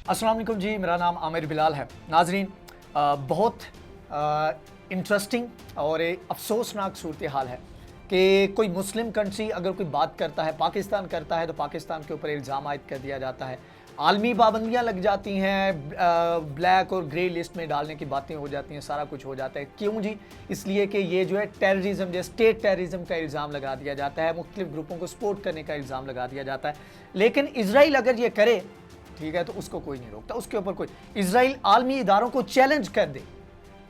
अस्सलाम वालेकुम जी, मेरा नाम आमिर बिलाल है। नाजरीन, बहुत इंटरेस्टिंग और अफसोसनाक सूरत हाल है कि कोई मुस्लिम कंट्री अगर कोई बात करता है, पाकिस्तान करता है, तो पाकिस्तान के ऊपर इल्ज़ाम आयद कर दिया जाता है। आलमी पाबंदियाँ लग जाती हैं, ब्लैक और ग्रे लिस्ट में डालने की बातें हो जाती हैं, सारा कुछ हो जाता है। क्यों जी? इसलिए कि ये जो है टेररिज्म, जो स्टेट टेररिज्म का इल्ज़ाम लगा दिया जाता है, मुख्तलिफ ग्रुपों को सपोर्ट करने का इल्ज़ाम लगा दिया जाता है। लेकिन इजराइल अगर ये करे, ठीक है, तो उसको कोई नहीं रोकता, उसके ऊपर कोई, इजराइल आलमी इदारों को चैलेंज कर दे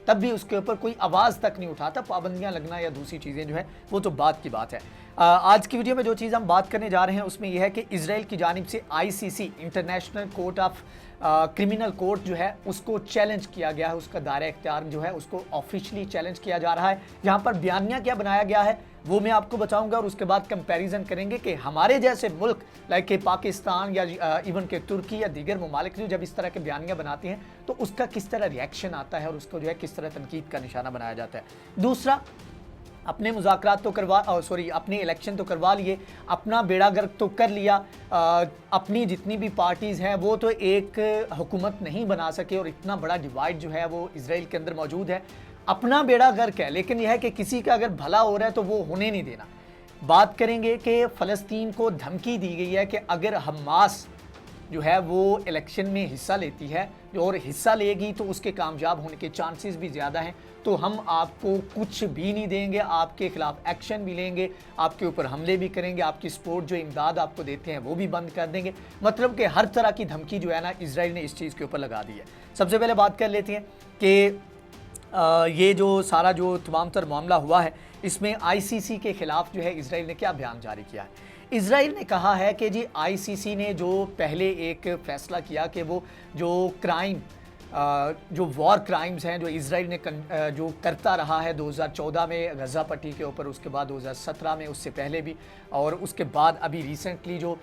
तब भी उसके ऊपर कोई आवाज़ तक नहीं उठाता। पाबंदियां लगना या दूसरी चीज़ें जो है वो तो बात की बात है। आज की वीडियो में जो चीज़ हम बात करने जा रहे हैं उसमें यह है कि इजराइल की जानिब से ICC, international court of criminal court जो है उसको चैलेंज किया गया है, उसका दायरा इख्तियार जो है उसको ऑफिशियली चैलेंज किया जा रहा है। यहाँ पर बयानिया क्या बनाया गया है वो मैं आपको बताऊंगा और उसके बाद कंपैरिजन करेंगे कि हमारे जैसे मुल्क लाइक के पाकिस्तान या इवन के तुर्की या दीगर ममालिक जो जब इस तरह के बयानियाँ बनाती हैं तो उसका किस तरह रिएक्शन आता है और उसको जो है किस तरह तनकीद का निशाना बनाया जाता है। दूसरा, अपने मुज़ाकरात तो अपने इलेक्शन तो करवा लिए, अपना बेड़ा गर्क तो कर लिया, अपनी जितनी भी पार्टीज़ हैं वो तो एक हुकूमत नहीं बना सके और इतना बड़ा डिवाइड जो है वो इजराइल के अंदर मौजूद है। अपना बेड़ा गर्क है, लेकिन यह है कि किसी का अगर भला हो रहा है तो वो होने नहीं देना। बात करेंगे कि फ़लस्तीन को धमकी दी गई है कि अगर हमास जो है वो इलेक्शन में हिस्सा लेती है और हिस्सा लेगी तो उसके कामयाब होने के चांसेस भी ज़्यादा हैं, तो हम आपको कुछ भी नहीं देंगे, आपके खिलाफ एक्शन भी लेंगे, आपके ऊपर हमले भी करेंगे, आपकी सपोर्ट जो इमदाद आपको देते हैं वो भी बंद कर देंगे। मतलब कि हर तरह की धमकी जो है ना इजराइल ने इस चीज़ के ऊपर लगा दी है। सबसे पहले बात कर लेते हैं कि ये जो सारा जो तमाम तर मामला हुआ है इसमें आईसीसी के खिलाफ जो है इजराइल ने क्या बयान जारी किया है। इजराइल ने कहा है कि जी आईसीसी ने जो पहले एक फैसला किया कि वो जो क्राइम, जो वॉर क्राइम्स हैं जो इजराइल ने जो करता रहा है 2014 में गज़ा पट्टी के ऊपर, उसके बाद 2017 में, उससे पहले भी, और उसके बाद अभी रिसेंटली जो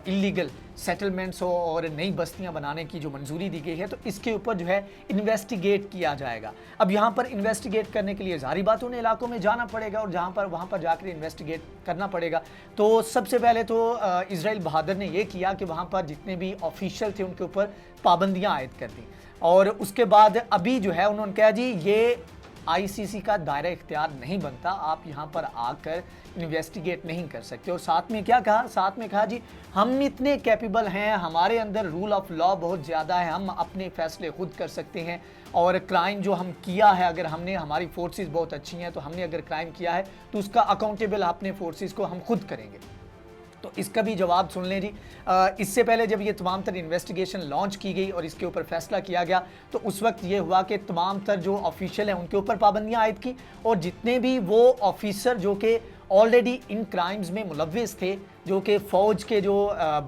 इलीगल सेटलमेंट्स हो और नई बस्तियां बनाने की जो मंजूरी दी गई है, तो इसके ऊपर जो है इन्वेस्टिगेट किया जाएगा। अब यहाँ पर इन्वेस्टिगेट करने के लिए ज़ाहिर बात उन इलाकों में जाना पड़ेगा और वहाँ पर जाकर इन्वेस्टिगेट करना पड़ेगा। तो सबसे पहले तो इजराइल बहादुर ने यह किया कि वहाँ पर जितने भी ऑफिशियल थे उनके ऊपर पाबंदियाँ आयद कर दी और उसके बाद अभी जो है उन्होंने कहा जी ये आईसीसी का दायरा इख्तियार नहीं बनता, आप यहाँ पर आकर इन्वेस्टिगेट नहीं कर सकते। और साथ में क्या कहा, साथ में कहा जी हम इतने कैपेबल हैं, हमारे अंदर रूल ऑफ लॉ बहुत ज़्यादा है, हम अपने फैसले खुद कर सकते हैं और क्राइम जो हम किया है, अगर हमने, हमारी फोर्सेस बहुत अच्छी हैं, तो हमने अगर क्राइम किया है तो उसका अकाउंटेबल अपने फोर्सेस को हम खुद करेंगे। तो इसका भी जवाब सुन लें जी। इससे पहले जब ये तमाम तर इन्वेस्टिगेशन लॉन्च की गई और इसके ऊपर फैसला किया गया तो उस वक्त ये हुआ कि तमाम तर जो ऑफिशियल हैं उनके ऊपर पाबंदियां आयद की और जितने भी वो ऑफिसर जो कि ऑलरेडी इन क्राइम्स में मुलव्विस थे, जो कि फ़ौज के जो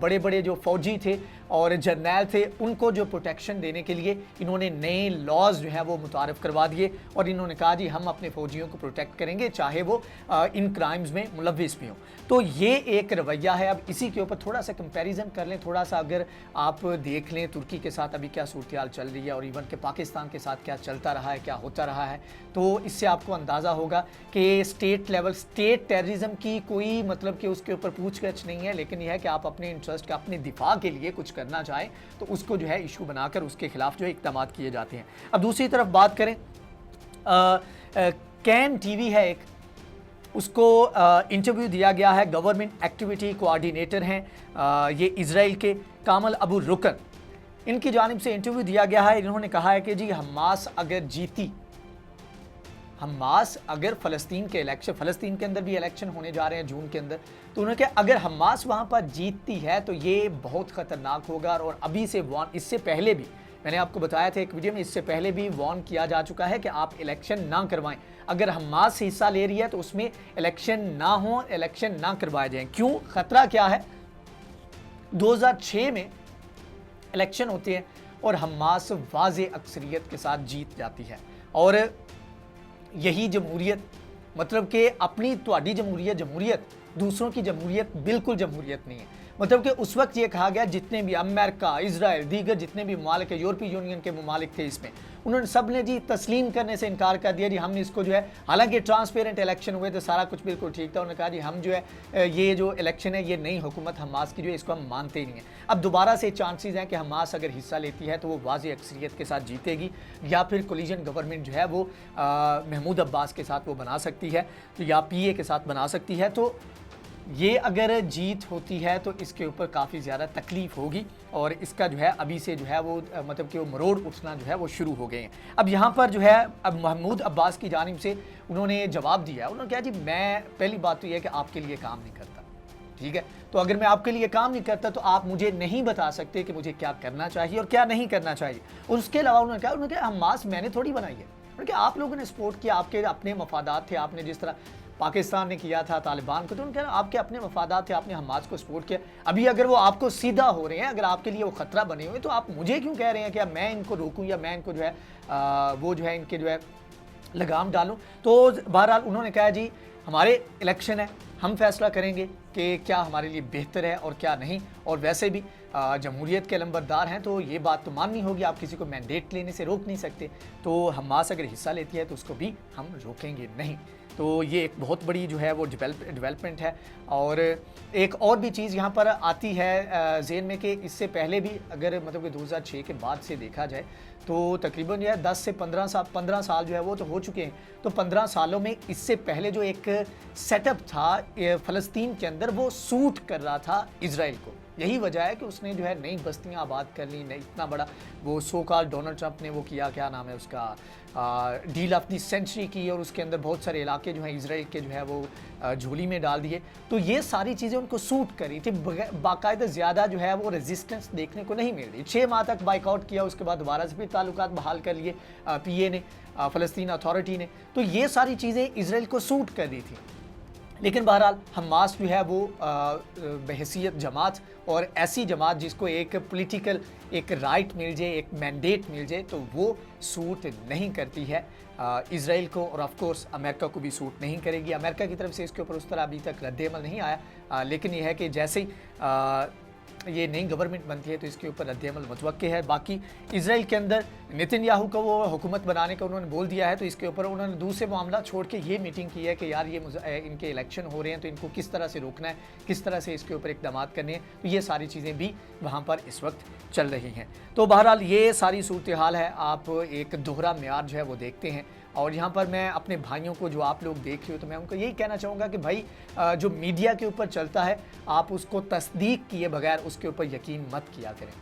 बड़े बड़े जो फ़ौजी थे और जर्नैल थे, उनको जो प्रोटेक्शन देने के लिए इन्होंने नए लॉज जो है वो मुतारफ़ करवा दिए और इन्होंने कहा जी हम अपने फ़ौजियों को प्रोटेक्ट करेंगे चाहे वो इन क्राइम्स में मुलव्विस भी हों। तो ये एक रवैया है। अब इसी के ऊपर थोड़ा सा कंपैरिजन कर लें, थोड़ा सा अगर आप देख लें तुर्की के साथ अभी क्या सूरत हाल चल रही है और इवन के पाकिस्तान के साथ क्या चलता रहा है, क्या होता रहा है, तो इससे आपको अंदाज़ा होगा कि स्टेट लेवल, स्टेट टेररिज्म की कोई मतलब कि उसके ऊपर पूछगछ नहीं है, लेकिन यह है कि आप अपने इंटरेस्ट का, अपने दिफा के लिए कुछ करना चाहें तो उसको जो है इशू बनाकर उसके खिलाफ जो है इक़दाम किए जाते हैं। अब दूसरी तरफ बात करें, कैन टीवी है एक, उसको इंटरव्यू दिया गया है, गवर्नमेंट एक्टिविटी कोऑर्डिनेटर हैं ये इजराइल के कामल अबू रुकन, इनकी जानिब से इंटरव्यू दिया गया है। इन्होंने कहा है कि जी हमास अगर जीती, हमास अगर फ़लस्तीन के इलेक्शन, फ़लस्तीन के अंदर भी इलेक्शन होने जा रहे हैं जून के अंदर, तो उन्होंने कहा अगर हमास वहाँ पर जीतती है तो ये बहुत ख़तरनाक होगा और अभी से वार्न, इससे पहले भी मैंने आपको बताया था एक वीडियो में, इससे पहले भी वार्न किया जा चुका है कि आप इलेक्शन ना करवाएं, अगर हमास हिस्सा ले रही है तो उसमें इलेक्शन ना हो, इलेक्शन ना करवाए जाएं। क्यों, ख़तरा क्या है, 2006 में इलेक्शन होते हैं और हमास वाज़े अक्सरियत के साथ जीत जाती है और यही जमहूरियत, मतलब कि अपनी तुम्हारी जमहूरियत, जमहूरियत दूसरों की जमहूरियत बिल्कुल जमहूरियत नहीं है। मतलब कि उस वक्त ये कहा गया जितने भी अमेरिका, इजराइल, दीगर जितने भी ममालिक, यूरोपीय यूनियन के ममालिक थे इसमें, उन्होंने सब ने जी तस्लीम करने से इनकार कर दिया जी हमने इसको जो है, हालांकि ट्रांसपेरेंट इलेक्शन हुए तो सारा कुछ बिल्कुल ठीक था, उन्होंने कहा जी हम जो है ये जो इलेक्शन है ये नई हुकूमत हमास की जो है इसको हम मानते ही नहीं है। अब दोबारा से चांसेस हैं कि हमास अगर हिस्सा लेती है तो वो वाज़ेह अक्सरियत के साथ जीतेगी या फिर कोलिजन गवर्नमेंट जो है वो महमूद अब्बास के साथ वो बना सकती है, तो या पीए के साथ बना सकती है। तो ये अगर जीत होती है तो इसके ऊपर काफ़ी ज़्यादा तकलीफ होगी और इसका जो है अभी से जो है वो मतलब कि वो मरोड़ उठना जो है वो शुरू हो गए हैं। अब यहाँ पर जो है अब महमूद अब्बास की जानिब से उन्होंने जवाब दिया, उन्होंने कहा जी मैं, पहली बात तो ये है कि आपके लिए काम नहीं करता, ठीक है, तो अगर मैं आपके लिए काम नहीं करता तो आप मुझे नहीं बता सकते कि मुझे क्या करना चाहिए और क्या नहीं करना चाहिए। और उसके अलावा उन्होंने कहा हमास मैंने थोड़ी बनाई है, क्योंकि आप लोगों ने सपोर्ट किया, आपके अपने मफादात थे, आपने जिस तरह पाकिस्तान ने किया था तालिबान को, तो उन्होंने कहा आपके अपने मफादात थे, आपने हमास को सपोर्ट किया। अभी अगर वो आपको सीधा हो रहे हैं, अगर आपके लिए वो खतरा बने हुए, तो आप मुझे क्यों कह रहे हैं कि मैं इनको रोकूं या मैं इनको जो है वो जो है इनके जो है लगाम डालूं। तो बहरहाल उन्होंने कहा जी हमारे इलेक्शन है, हम फैसला करेंगे कि क्या हमारे लिए बेहतर है और क्या नहीं, और वैसे भी जमहूरियत के लंबरदार हैं तो ये बात तो माननी होगी, आप किसी को मैंडेट लेने से रोक नहीं सकते। तो हमास अगर हिस्सा लेती है तो उसको भी हम रोकेंगे नहीं। तो ये एक बहुत बड़ी जो है वो डेवलपमेंट है। और एक और भी चीज़ यहाँ पर आती है ज़हन में कि इससे पहले भी अगर मतलब कि 2006 के बाद से देखा जाए तो तकरीबन जो है 10 से 15 साल जो है वो तो हो चुके हैं। तो 15 सालों में इससे पहले जो एक सेटअप था फ़लस्तीन के अंदर वो सूट कर रहा था इजराइल को। यही वजह है कि उसने जो है नई बस्तियां आबाद कर ली, इतना बड़ा वो सो कॉल्ड डोनाल्ड ट्रंप ने वो किया, क्या नाम है उसका, डील ऑफ द सेंचुरी की, और उसके अंदर बहुत सारे इलाके जो हैं इजराइल के जो है वो झोली में डाल दिए। तो ये सारी चीज़ें उनको सूट करी थी, बाकायदा ज़्यादा जो है वो रेजिस्टेंस देखने को नहीं मिल रही। 6 माह तक बाइकआउट किया, उसके बाद दोबारा से फिर ताल्लुकात बहाल कर लिए पीए ने, फ़लस्तीन अथॉरिटी ने। तो ये सारी चीज़ें इजराइल को सूट कर रही थी। लेकिन बहरहाल हमास जो है वो बहैसियत जमात, और ऐसी जमात जिसको एक पॉलिटिकल एक राइट मिल जाए, एक मैंडेट मिल जाए, तो वो सूट नहीं करती है इजराइल को, और ऑफ कोर्स अमेरिका को भी सूट नहीं करेगी। अमेरिका की तरफ से इसके ऊपर उस तरह अभी तक रद्द-ए-अमल नहीं आया, लेकिन यह है कि जैसे ही ये नई गवर्नमेंट बनती है तो इसके ऊपर रद्द-ए-अमल मुतवक्के है। बाकी इजराइल के अंदर नेतन्याहू को वो हुकूमत बनाने का उन्होंने बोल दिया है, तो इसके ऊपर उन्होंने दूसरे मामला छोड़ के ये मीटिंग की है कि यार ये इनके इलेक्शन हो रहे हैं तो इनको किस तरह से रोकना है, किस तरह से इसके ऊपर इक़दाम करने हैं। तो ये सारी चीज़ें भी वहाँ पर इस वक्त चल रही हैं। तो बहरहाल ये सारी सूरत हाल है, आप एक दोहरा मेयार जो है वो देखते हैं। और यहाँ पर मैं अपने भाइयों को, जो आप लोग देख रहे हो, तो मैं उनको यही कहना चाहूँगा कि भाई जो मीडिया के ऊपर चलता है आप उसको तस्दीक किए बगैर उसके ऊपर यकीन मत किया करें।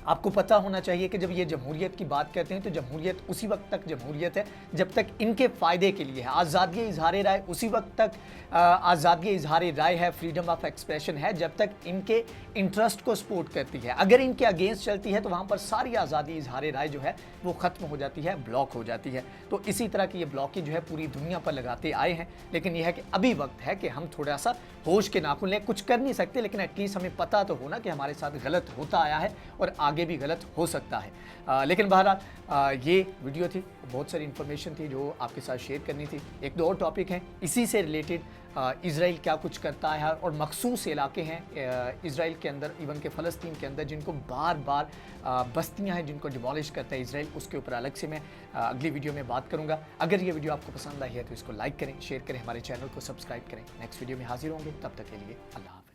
आपको पता होना चाहिए कि जब ये जमहूरियत की बात करते हैं तो जमहूरियत उसी वक्त तक जमहूरियत है जब तक इनके फ़ायदे के लिए है। आज़ादी इजहार राय उसी वक्त तक आज़ादी इजहार राय है, फ्रीडम ऑफ एक्सप्रेशन है, जब तक इनके इंटरेस्ट को सपोर्ट करती है। अगर इनके अगेंस्ट चलती है तो वहाँ पर सारी आज़ादी इजहार राय जो है वो ख़त्म हो जाती है, ब्लॉक हो जाती है। तो इसी तरह की ये ब्लॉकेज जो है पूरी दुनिया पर लगाते आए हैं। लेकिन यह है कि अभी वक्त है कि हम थोड़ा सा होश के नाखून लें। कुछ कर नहीं सकते, लेकिन एटलीस्ट हमें पता तो होना कि हमारे साथ गलत होता आया है और आगे भी गलत हो सकता है। लेकिन बहरहाल ये वीडियो थी, बहुत सारी इन्फॉर्मेशन थी जो आपके साथ शेयर करनी थी। एक दो और टॉपिक हैं इसी से रिलेटेड, इजराइल क्या कुछ करता है, और मखसूस इलाके हैं इजराइल के अंदर, इवन के फ़लस्तीन के अंदर, जिनको बार बार बस्तियां हैं जिनको डिमोलिश करता है इजराइल, उसके ऊपर अलग से मैं अगली वीडियो में बात करूंगा। अगर ये वीडियो आपको पसंद आई है तो इसको लाइक करें, शेयर करें, हमारे चैनल को सब्सक्राइब करें। नेक्स्ट वीडियो में हाजिर होंगे, तब तक के लिए अल्लाह हाफ़िज़।